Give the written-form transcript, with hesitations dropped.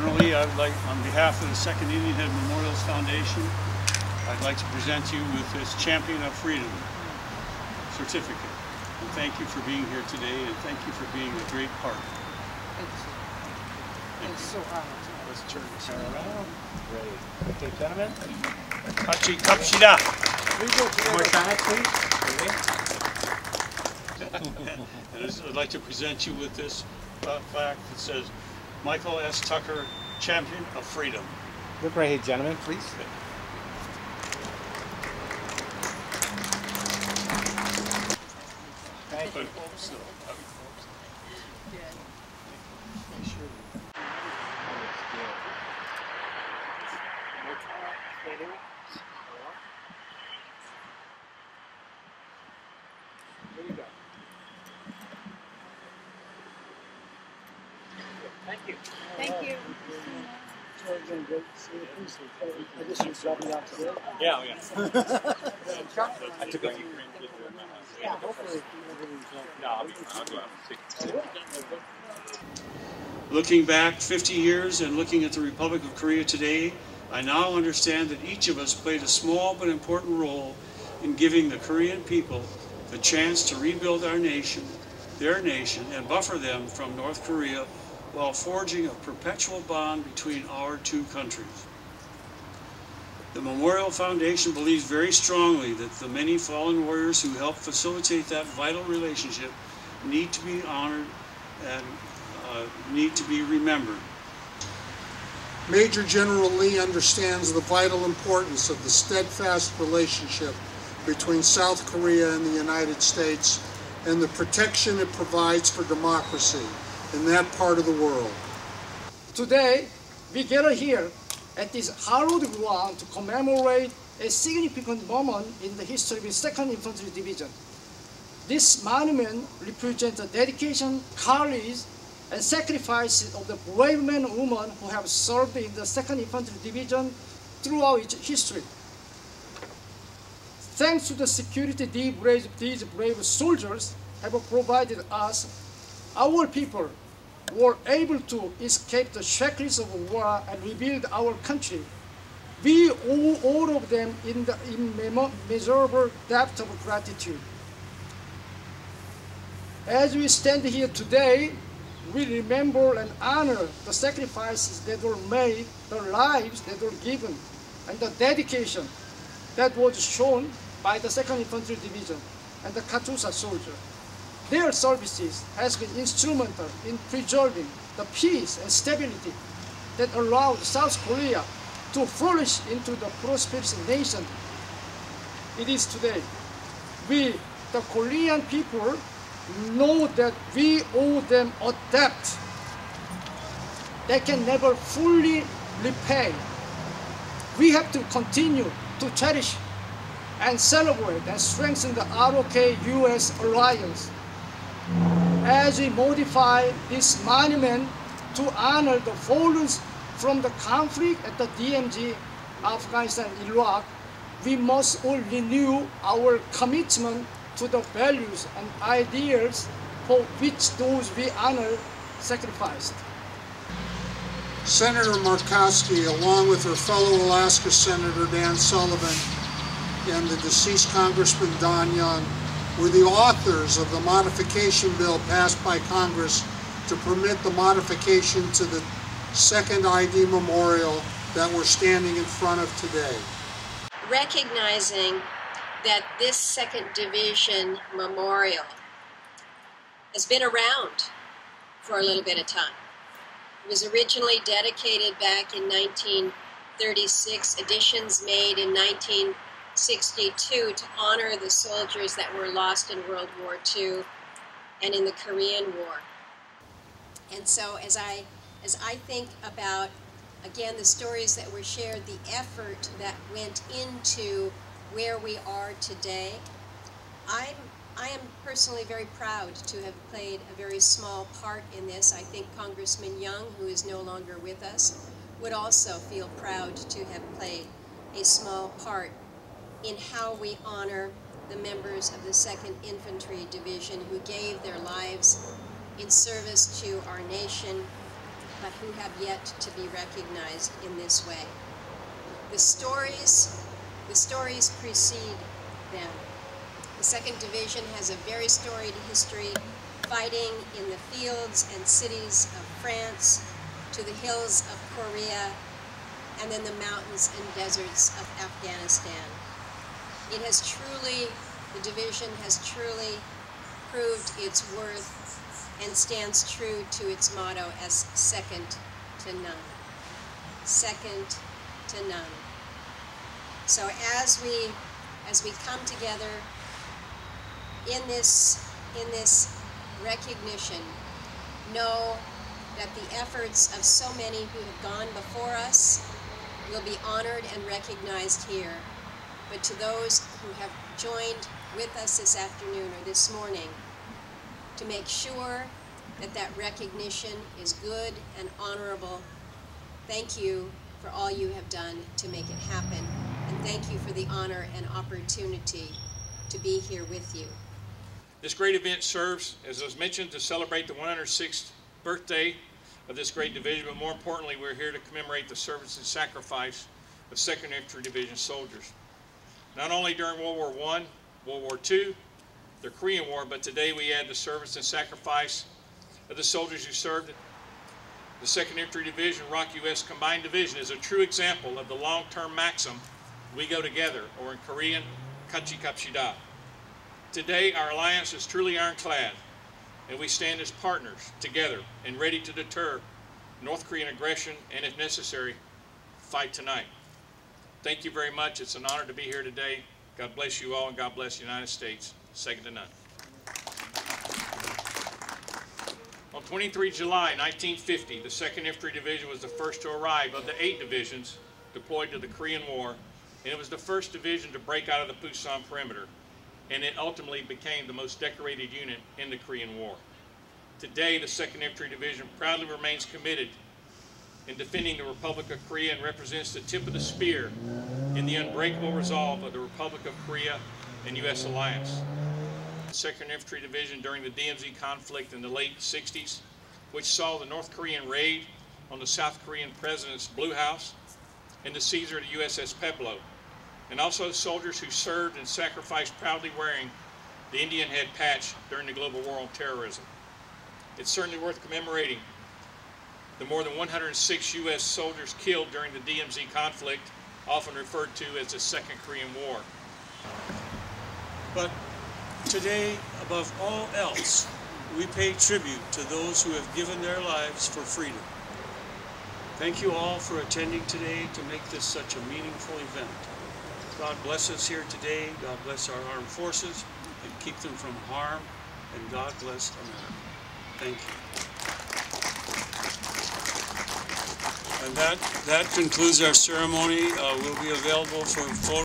General Lee, I would like, on behalf of the 2nd Indian Head Memorials Foundation, I'd like to present you with this Champion of Freedom certificate. And thank you for being here today, and thank you for being a great partner. It's so honored. Let's turn this around. Great. Okay, gentlemen. Hachi Kapshida. More time, please. And I'd like to present you with this plaque that says, Michael S. Tucker, Champion of Freedom. Look right here, gentlemen, please. Thank you. There you go. Thank you. Thank you. I guess you're dropping out today? Yeah, yeah. I took a few. Yeah, hopefully. No, I'll go out and see. Looking back 50 years and looking at the Republic of Korea today, I now understand that each of us played a small but important role in giving the Korean people the chance to rebuild our nation, their nation, and buffer them from North Korea while forging a perpetual bond between our two countries. The Memorial Foundation believes very strongly that the many fallen warriors who helped facilitate that vital relationship need to be honored and need to be remembered. Major General Lee understands the vital importance of the steadfast relationship between South Korea and the United States and the protection it provides for democracy in that part of the world. Today, we gather here at this hallowed ground to commemorate a significant moment in the history of the 2nd Infantry Division. This monument represents the dedication, courage, and sacrifices of the brave men and women who have served in the 2nd Infantry Division throughout its history. Thanks to the security these brave soldiers have provided us, our people were able to escape the shackles of war and rebuild our country. We owe all of them in the immeasurable depth of gratitude. As we stand here today, we remember and honor the sacrifices that were made, the lives that were given, and the dedication that was shown by the 2nd Infantry Division and the Katusha soldiers. Their services has been instrumental in preserving the peace and stability that allowed South Korea to flourish into the prosperous nation it is today. We, the Korean people, know that we owe them a debt they can never fully repay. We have to continue to cherish and celebrate and strengthen the ROK-US alliance as we modify this monument to honor the fallen from the conflict at the DMZ, Afghanistan, Iraq. We must all renew our commitment to the values and ideals for which those we honor sacrificed. Senator Murkowski, along with her fellow Alaska Senator Dan Sullivan and the deceased Congressman Don Young, were the authors of the modification bill passed by Congress to permit the modification to the 2nd ID Memorial that we're standing in front of today. Recognizing that this 2nd Division Memorial has been around for a little bit of time. It was originally dedicated back in 1936, additions made in 1962 to honor the soldiers that were lost in World War II and in the Korean War. And so as I think about, again, the stories that were shared, the effort that went into where we are today, I am personally very proud to have played a very small part in this. I think Congressman Young, who is no longer with us, would also feel proud to have played a small part in how we honor the members of the 2nd Infantry Division who gave their lives in service to our nation but who have yet to be recognized in this way. The stories precede them. The 2nd Division has a very storied history, fighting in the fields and cities of France, to the hills of Korea, and then the mountains and deserts of Afghanistan. It has truly, the division has truly proved its worth and stands true to its motto as second to none. Second to none. So as we come together in this recognition, know that the efforts of so many who have gone before us will be honored and recognized here. But to those who have joined with us this afternoon or this morning, to make sure that that recognition is good and honorable, thank you for all you have done to make it happen. And thank you for the honor and opportunity to be here with you. This great event serves, as was mentioned, to celebrate the 106th birthday of this great division, but more importantly, we're here to commemorate the service and sacrifice of 2nd Infantry Division soldiers. Not only during World War I, World War II, the Korean War, but today we add the service and sacrifice of the soldiers who served the 2nd Infantry Division, Rock U.S. Combined Division is a true example of the long-term maxim, we go together, or in Korean, kachi kapshida. Today, our alliance is truly ironclad, and we stand as partners together and ready to deter North Korean aggression and, if necessary, fight tonight. Thank you very much. It's an honor to be here today. God bless you all, and God bless the United States. Second to none. On 23 July 1950, the 2nd Infantry Division was the first to arrive of the 8 divisions deployed to the Korean War, and it was the first division to break out of the Pusan perimeter, and it ultimately became the most decorated unit in the Korean War. Today, the 2nd Infantry Division proudly remains committed in defending the Republic of Korea and represents the tip of the spear in the unbreakable resolve of the Republic of Korea and U.S. alliance. The 2nd Infantry Division during the DMZ conflict in the late 60s, which saw the North Korean raid on the South Korean President's Blue House and the seizure of the USS Pueblo, and also soldiers who served and sacrificed proudly wearing the Indian head patch during the global war on terrorism. It's certainly worth commemorating the more than 106 U.S. soldiers killed during the DMZ conflict, often referred to as the Second Korean War. But today, above all else, we pay tribute to those who have given their lives for freedom. Thank you all for attending today to make this such a meaningful event. God bless us here today. God bless our armed forces and keep them from harm. And God bless America. Thank you. And that concludes our ceremony. We'll be available for photos.